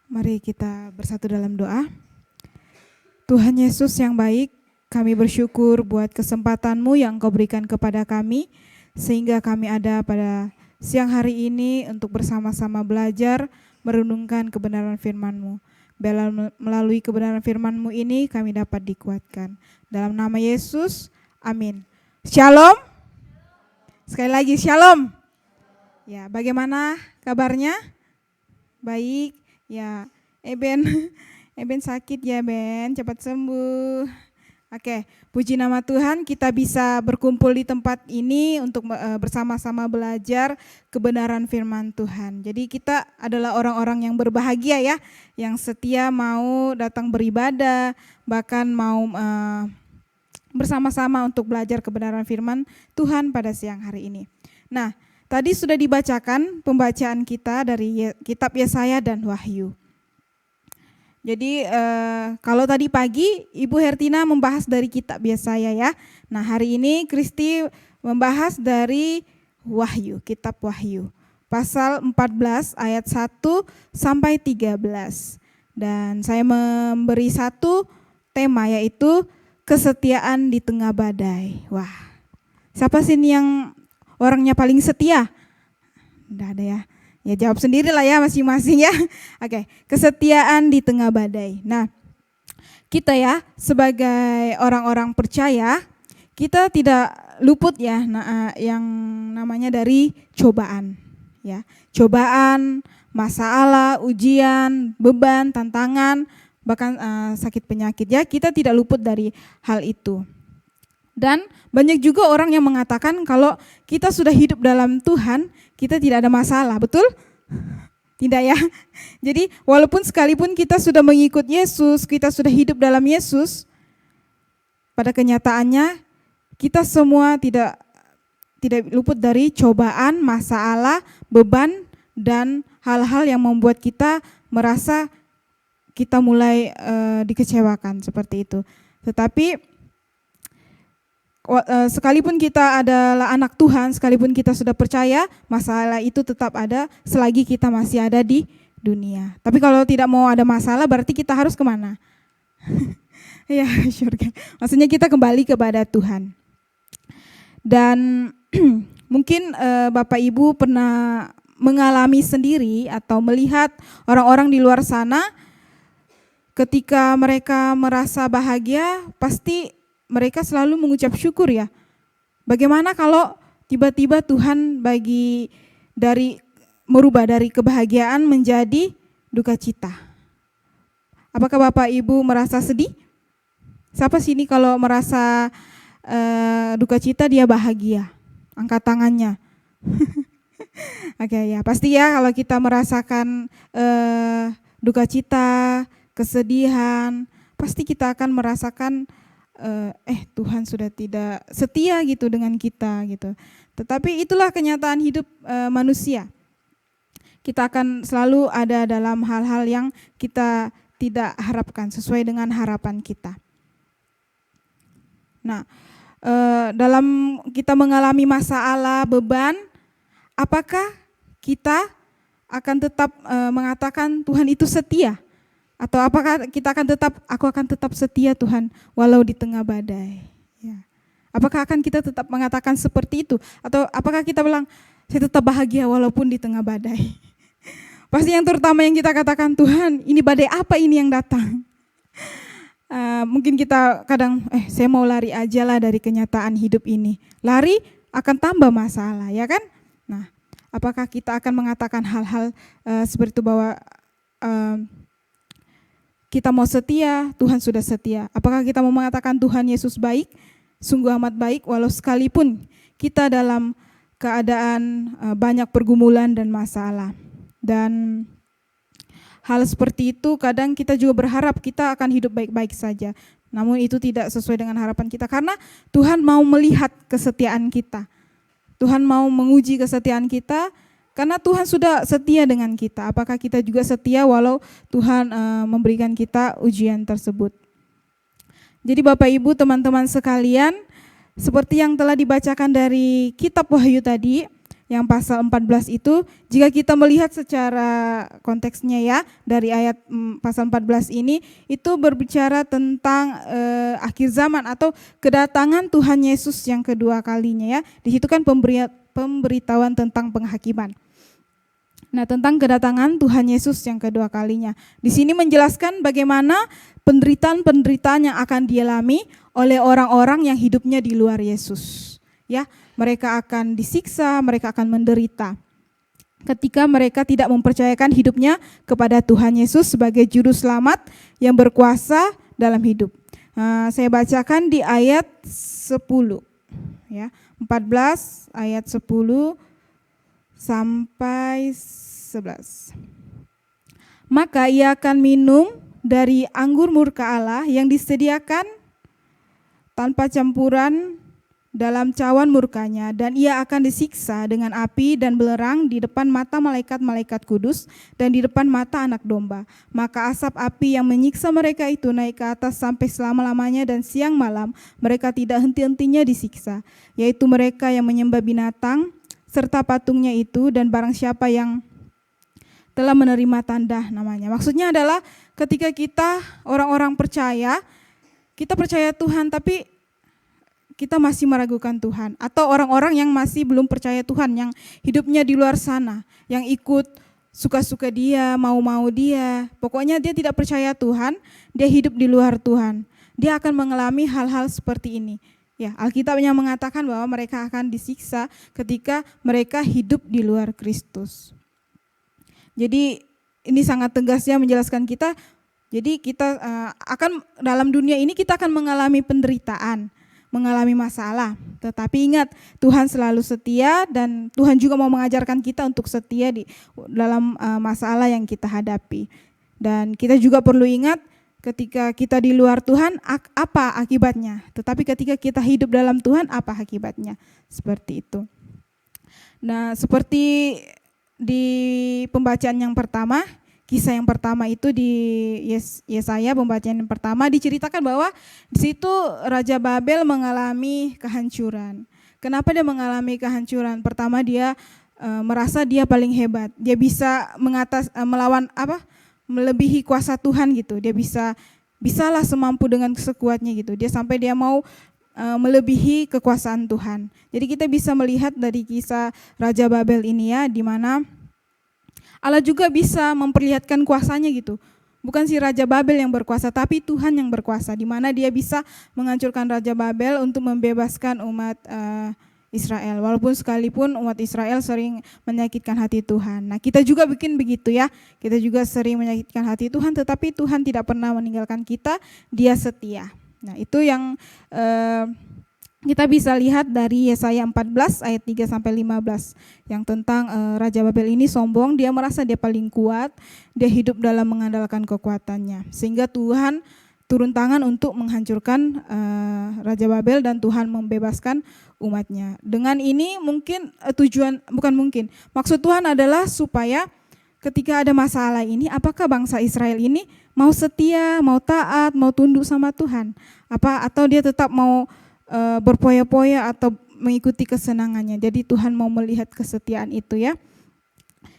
Mari kita bersatu dalam doa. Tuhan Yesus yang baik, kami bersyukur buat kesempatan-Mu yang Kau berikan kepada kami, sehingga kami ada pada siang hari ini untuk bersama-sama belajar, merenungkan kebenaran firman-Mu. Melalui kebenaran firman-Mu ini kami dapat dikuatkan. Dalam nama Yesus, amin. Shalom. Sekali lagi, shalom. Ya, bagaimana kabarnya? Baik. Ya, Ben sakit ya Ben, cepat sembuh. Oke, puji nama Tuhan kita bisa berkumpul di tempat ini untuk bersama-sama belajar kebenaran firman Tuhan. Jadi kita adalah orang-orang yang berbahagia ya, yang setia mau datang beribadah, bahkan mau bersama-sama untuk belajar kebenaran firman Tuhan pada siang hari ini. Nah, tadi sudah dibacakan pembacaan kita dari kitab Yesaya dan Wahyu. Jadi kalau tadi pagi Ibu Hertina membahas dari kitab Yesaya ya. Nah hari ini Kristi membahas dari Wahyu, kitab Wahyu. Pasal 14 ayat 1 sampai 13. Dan saya memberi satu tema yaitu kesetiaan di tengah badai. Wah, siapa sih ini yang orangnya paling setia? Udah ada ya. Ya jawab sendiri lah ya masing-masing ya. Oke, kesetiaan di tengah badai. Nah, kita ya sebagai orang-orang percaya, kita tidak luput ya yang namanya dari cobaan. Ya, cobaan, masalah, ujian, beban, tantangan, bahkan sakit penyakit ya, kita tidak luput dari hal itu. Dan banyak juga orang yang mengatakan kalau kita sudah hidup dalam Tuhan, kita tidak ada masalah, betul? Tidak ya. Jadi walaupun sekalipun kita sudah mengikut Yesus, kita sudah hidup dalam Yesus, pada kenyataannya kita semua tidak luput dari cobaan, masalah, beban, dan hal-hal yang membuat kita merasa kita mulai dikecewakan seperti itu. Tetapi sekalipun kita adalah anak Tuhan, sekalipun kita sudah percaya, masalah itu tetap ada selagi kita masih ada di dunia. Tapi kalau tidak mau ada masalah berarti kita harus kemana? Ya, surga. Maksudnya kita kembali kepada Tuhan. Dan mungkin Bapak Ibu pernah mengalami sendiri atau melihat orang-orang di luar sana ketika mereka merasa bahagia, pasti mereka selalu mengucap syukur ya. Bagaimana kalau tiba-tiba Tuhan merubah dari kebahagiaan menjadi duka cita? Apakah Bapak Ibu merasa sedih? Siapa sini kalau merasa duka cita dia bahagia? Angkat tangannya. Oke ya, pasti ya kalau kita merasakan duka cita, kesedihan, pasti kita akan merasakan Tuhan sudah tidak setia gitu dengan kita gitu. Tetapi itulah kenyataan hidup manusia. Kita akan selalu ada dalam hal-hal yang kita tidak harapkan sesuai dengan harapan kita. Nah, dalam kita mengalami masalah, beban, apakah kita akan tetap mengatakan Tuhan itu setia? Atau apakah kita aku akan tetap setia Tuhan walau di tengah badai? Ya. Apakah akan kita tetap mengatakan seperti itu? Atau apakah kita bilang, saya tetap bahagia walaupun di tengah badai? Pasti yang terutama yang kita katakan, Tuhan ini badai apa ini yang datang? Mungkin kita kadang, saya mau lari aja lah dari kenyataan hidup ini. Lari akan tambah masalah, ya kan? Nah, apakah kita akan mengatakan hal-hal seperti itu bahwa kita mau setia, Tuhan sudah setia. Apakah kita mau mengatakan Tuhan Yesus baik, sungguh amat baik, walau sekalipun kita dalam keadaan banyak pergumulan dan masalah. Dan hal seperti itu kadang kita juga berharap kita akan hidup baik-baik saja. Namun itu tidak sesuai dengan harapan kita karena Tuhan mau melihat kesetiaan kita. Tuhan mau menguji kesetiaan kita. Karena Tuhan sudah setia dengan kita, apakah kita juga setia walau Tuhan memberikan kita ujian tersebut. Jadi Bapak Ibu teman-teman sekalian, seperti yang telah dibacakan dari kitab Wahyu tadi, yang pasal 14 itu, jika kita melihat secara konteksnya ya, dari ayat pasal 14 ini, itu berbicara tentang akhir zaman atau kedatangan Tuhan Yesus yang kedua kalinya ya. Di situ kan pemberitahuan tentang penghakiman. Nah, tentang kedatangan Tuhan Yesus yang kedua kalinya. Di sini menjelaskan bagaimana penderitaan-penderitaan yang akan dialami oleh orang-orang yang hidupnya di luar Yesus. Ya, mereka akan disiksa, mereka akan menderita ketika mereka tidak mempercayakan hidupnya kepada Tuhan Yesus sebagai juru selamat yang berkuasa dalam hidup. Saya bacakan di ayat 10 ya, 14 ayat 10 sampai 11. Maka ia akan minum dari anggur murka Allah yang disediakan tanpa campuran dalam cawan murkanya, dan ia akan disiksa dengan api dan belerang di depan mata malaikat-malaikat kudus dan di depan mata anak domba. Maka asap api yang menyiksa mereka itu naik ke atas sampai selama-lamanya, dan siang malam mereka tidak henti-hentinya disiksa, yaitu mereka yang menyembah binatang serta patungnya itu, dan barang siapa yang telah menerima tanda namanya. Maksudnya adalah ketika kita orang-orang percaya, kita percaya Tuhan tapi kita masih meragukan Tuhan, atau orang-orang yang masih belum percaya Tuhan, yang hidupnya di luar sana, yang ikut suka-suka dia, mau-mau dia, pokoknya dia tidak percaya Tuhan, dia hidup di luar Tuhan, dia akan mengalami hal-hal seperti ini. Ya, Alkitabnya mengatakan bahwa mereka akan disiksa ketika mereka hidup di luar Kristus. Jadi ini sangat tegasnya menjelaskan kita, jadi kita akan dalam dunia ini kita akan mengalami penderitaan, mengalami masalah. Tetapi ingat, Tuhan selalu setia, dan Tuhan juga mau mengajarkan kita untuk setia di dalam masalah yang kita hadapi. Dan kita juga perlu ingat, ketika kita di luar Tuhan apa akibatnya, tetapi ketika kita hidup dalam Tuhan apa akibatnya, seperti itu. Nah, seperti di pembacaan yang pertama, kisah yang pertama itu di Yesaya, pembacaan yang pertama diceritakan bahwa di situ Raja Babel mengalami kehancuran. Kenapa dia mengalami kehancuran? Pertama, dia merasa dia paling hebat, dia bisa melawan melebihi kuasa Tuhan gitu. Dia bisalah semampu dengan sekuatnya gitu. Dia sampai dia mau melebihi kekuasaan Tuhan. Jadi kita bisa melihat dari kisah Raja Babel ini ya, di mana Allah juga bisa memperlihatkan kuasanya gitu. Bukan si Raja Babel yang berkuasa, tapi Tuhan yang berkuasa, di mana dia bisa menghancurkan Raja Babel untuk membebaskan umat Israel. Walaupun sekalipun umat Israel sering menyakitkan hati Tuhan. Nah, kita juga bikin begitu ya. Kita juga sering menyakitkan hati Tuhan, tetapi Tuhan tidak pernah meninggalkan kita, dia setia. Nah, itu yang kita bisa lihat dari Yesaya 14 ayat 3 sampai 15 yang tentang Raja Babel ini sombong, dia merasa dia paling kuat, dia hidup dalam mengandalkan kekuatannya. Sehingga Tuhan turun tangan untuk menghancurkan Raja Babel, dan Tuhan membebaskan umatnya. Dengan ini mungkin maksud Tuhan adalah supaya ketika ada masalah ini, apakah bangsa Israel ini mau setia, mau taat, mau tunduk sama Tuhan, atau dia tetap mau berpoya-poya atau mengikuti kesenangannya. Jadi Tuhan mau melihat kesetiaan itu ya.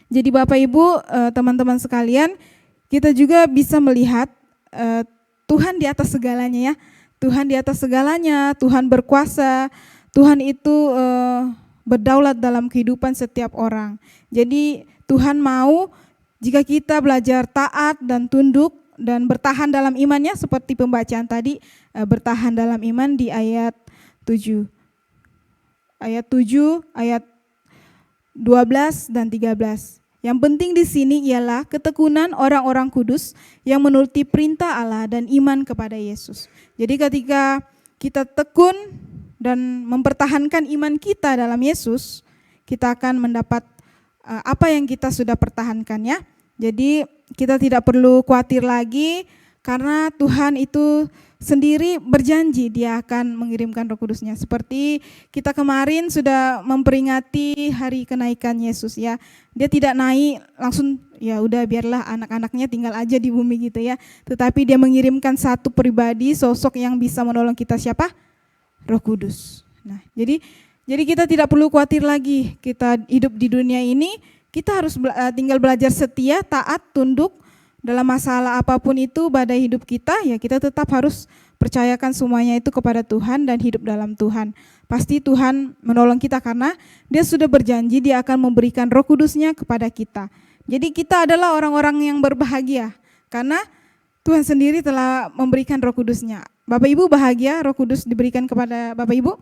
Jadi Bapak Ibu, teman-teman sekalian, kita juga bisa melihat Tuhan di atas segalanya ya. Tuhan di atas segalanya, Tuhan berkuasa, Tuhan itu berdaulat dalam kehidupan setiap orang. Jadi Tuhan mau jika kita belajar taat dan tunduk dan bertahan dalam imannya, seperti pembacaan tadi, bertahan dalam iman di ayat 7. Ayat 7, ayat 12 dan 13. Yang penting di sini ialah ketekunan orang-orang kudus yang menuruti perintah Allah dan iman kepada Yesus. Jadi ketika kita tekun dan mempertahankan iman kita dalam Yesus, kita akan mendapat apa yang kita sudah pertahankan ya. Jadi kita tidak perlu khawatir lagi, karena Tuhan itu sendiri berjanji dia akan mengirimkan Roh Kudusnya. Seperti kita kemarin sudah memperingati hari kenaikan Yesus ya. Dia tidak naik langsung ya udah biarlah anak-anaknya tinggal aja di bumi gitu ya. Tetapi dia mengirimkan satu pribadi, sosok yang bisa menolong kita, siapa? Roh Kudus. Nah, jadi Jadi kita tidak perlu khawatir lagi, kita hidup di dunia ini, kita harus tinggal belajar setia, taat, tunduk dalam masalah apapun itu badai hidup kita, ya kita tetap harus percayakan semuanya itu kepada Tuhan dan hidup dalam Tuhan. Pasti Tuhan menolong kita karena Dia sudah berjanji Dia akan memberikan Roh Kudus-Nya kepada kita. Jadi kita adalah orang-orang yang berbahagia karena Tuhan sendiri telah memberikan Roh Kudus-Nya. Bapak Ibu bahagia Roh Kudus diberikan kepada Bapak Ibu?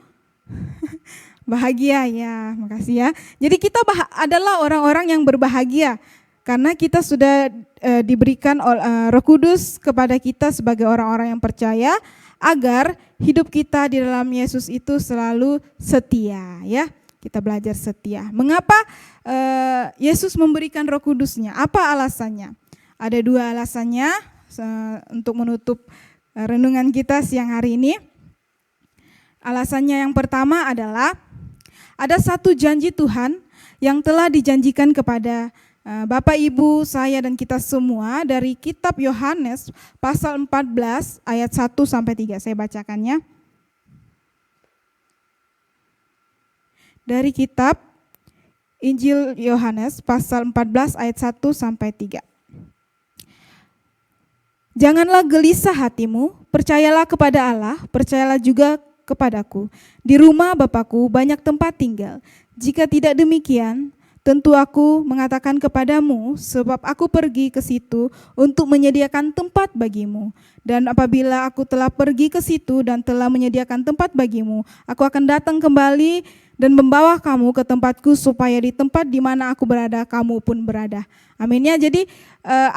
Bahagia ya, makasih ya. Jadi kita adalah orang-orang yang berbahagia karena kita sudah diberikan Roh Kudus kepada kita sebagai orang-orang yang percaya agar hidup kita di dalam Yesus itu selalu setia ya. Kita belajar setia. Mengapa Yesus memberikan Roh Kudus-Nya? Apa alasannya? Ada dua alasannya untuk menutup renungan kita siang hari ini. Alasannya yang pertama adalah ada satu janji Tuhan yang telah dijanjikan kepada Bapak, Ibu, saya dan kita semua dari kitab Yohanes pasal 14 ayat 1 sampai 3. Saya bacakannya. Dari kitab Injil Yohanes pasal 14 ayat 1 sampai 3. Janganlah gelisah hatimu, percayalah kepada Allah, percayalah juga kepadaku. Di rumah Bapakku banyak tempat tinggal. Jika tidak demikian, tentu aku mengatakan kepadamu, sebab aku pergi ke situ untuk menyediakan tempat bagimu. Dan apabila aku telah pergi ke situ dan telah menyediakan tempat bagimu, aku akan datang kembali dan membawa kamu ke tempatku supaya di tempat di mana aku berada, kamu pun berada. Amin ya. Jadi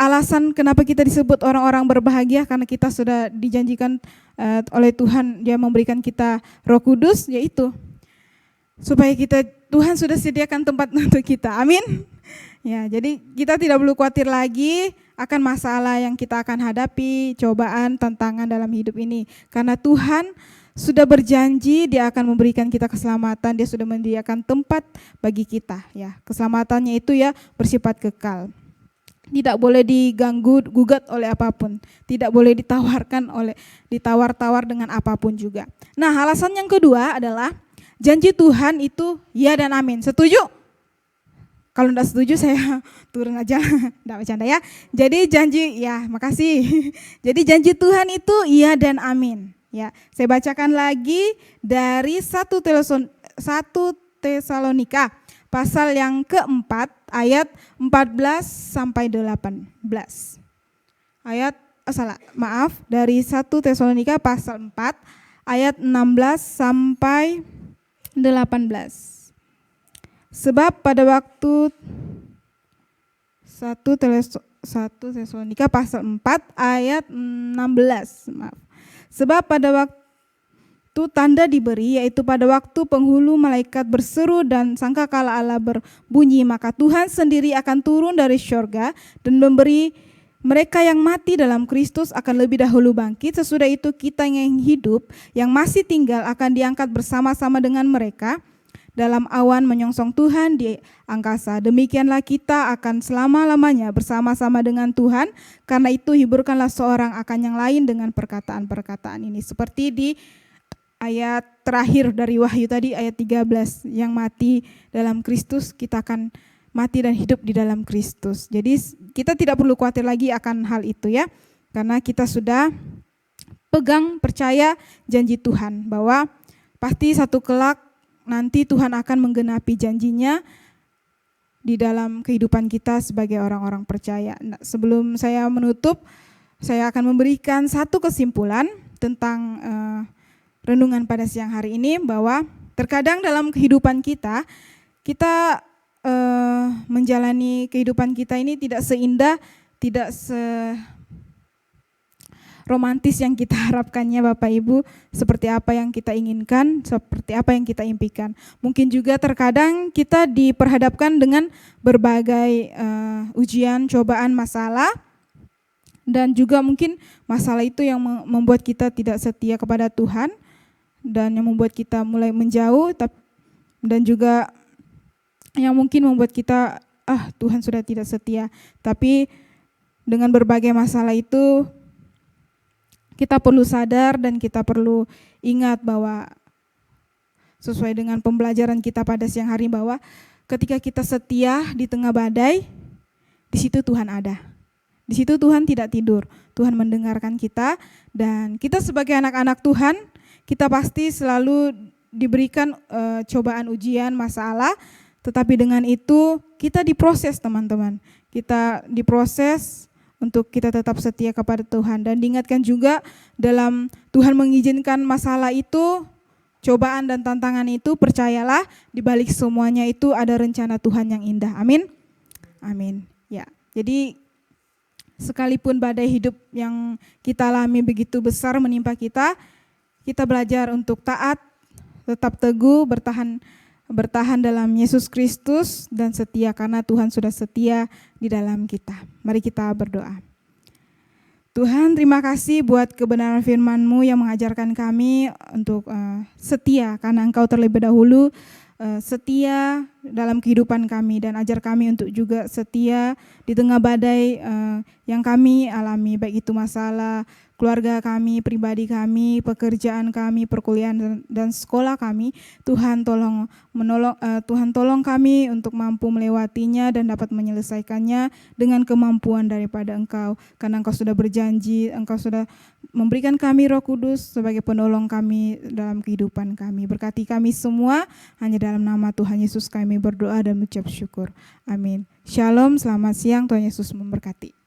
alasan kenapa kita disebut orang-orang berbahagia karena kita sudah dijanjikan oleh Tuhan, Dia memberikan kita Roh Kudus, yaitu supaya Tuhan sudah sediakan tempat untuk kita. Amin. Ya, jadi kita tidak perlu khawatir lagi akan masalah yang kita akan hadapi, cobaan, tantangan dalam hidup ini. Karena Tuhan sudah berjanji Dia akan memberikan kita keselamatan, Dia sudah menyediakan tempat bagi kita. Ya, keselamatannya itu ya bersifat kekal. Tidak boleh diganggu, gugat oleh apapun. Tidak boleh ditawar-tawar dengan apapun juga. Nah, alasan yang kedua adalah janji Tuhan itu ya dan amin. Setuju? Kalau enggak setuju saya turun aja, enggak bercanda ya. Jadi janji, ya makasih. Jadi janji Tuhan itu iya dan amin. Ya, saya bacakan lagi dari 1 Tesalonika pasal yang keempat ayat 14 sampai 18. Dari 1 Tesalonika pasal 4 ayat 16 sampai 18. Sebab pada waktu 1 Tesalonika pasal 4 ayat 16. Sebab pada waktu tanda diberi, yaitu pada waktu penghulu malaikat berseru dan sangkakala Allah berbunyi, maka Tuhan sendiri akan turun dari syurga dan memberi mereka yang mati dalam Kristus akan lebih dahulu bangkit. Sesudah itu kita yang hidup, yang masih tinggal akan diangkat bersama-sama dengan mereka dalam awan menyongsong Tuhan di angkasa. Demikianlah kita akan selama-lamanya bersama-sama dengan Tuhan. Karena itu hiburkanlah seorang akan yang lain dengan perkataan-perkataan ini. Seperti di ayat terakhir dari Wahyu tadi, ayat 13, yang mati dalam Kristus, kita akan mati dan hidup di dalam Kristus. Jadi kita tidak perlu khawatir lagi akan hal itu ya. Karena kita sudah pegang, percaya janji Tuhan bahwa pasti satu kelak nanti Tuhan akan menggenapi janjinya di dalam kehidupan kita sebagai orang-orang percaya. Nah, sebelum saya menutup, saya akan memberikan satu kesimpulan tentang renungan pada siang hari ini, bahwa terkadang dalam kehidupan kita menjalani kehidupan kita ini tidak seindah, tidak romantis yang kita harapkannya Bapak Ibu, seperti apa yang kita inginkan, seperti apa yang kita impikan. Mungkin juga terkadang kita diperhadapkan dengan berbagai ujian, cobaan, masalah, dan juga mungkin masalah itu yang membuat kita tidak setia kepada Tuhan dan yang membuat kita mulai menjauh, dan juga yang mungkin membuat kita Tuhan sudah tidak setia. Tapi dengan berbagai masalah itu kita perlu sadar dan kita perlu ingat bahwa sesuai dengan pembelajaran kita pada siang hari bahwa ketika kita setia di tengah badai, di situ Tuhan ada. Di situ Tuhan tidak tidur. Tuhan mendengarkan kita, dan kita sebagai anak-anak Tuhan, kita pasti selalu diberikan cobaan, ujian, masalah, tetapi dengan itu kita diproses, teman-teman. Kita diproses untuk kita tetap setia kepada Tuhan, dan diingatkan juga dalam Tuhan mengizinkan masalah itu, cobaan dan tantangan itu, percayalah di balik semuanya itu ada rencana Tuhan yang indah. Amin. Amin. Ya. Jadi sekalipun badai hidup yang kita alami begitu besar menimpa kita belajar untuk taat, tetap teguh, bertahan dalam Yesus Kristus, dan setia karena Tuhan sudah setia di dalam kita. Mari kita berdoa. Tuhan, terima kasih buat kebenaran firman-Mu yang mengajarkan kami untuk setia, karena Engkau terlebih dahulu setia dalam kehidupan kami, dan ajar kami untuk juga setia di tengah badai yang kami alami, baik itu masalah keluarga kami, pribadi kami, pekerjaan kami, perkuliahan dan sekolah kami. Tuhan tolong kami untuk mampu melewatinya dan dapat menyelesaikannya dengan kemampuan daripada Engkau, karena Engkau sudah berjanji, Engkau sudah memberikan kami Roh Kudus sebagai penolong kami dalam kehidupan kami. Berkati kami semua, hanya dalam nama Tuhan Yesus kami berdoa dan mengucap syukur. Amin. Shalom, selamat siang, Tuhan Yesus memberkati.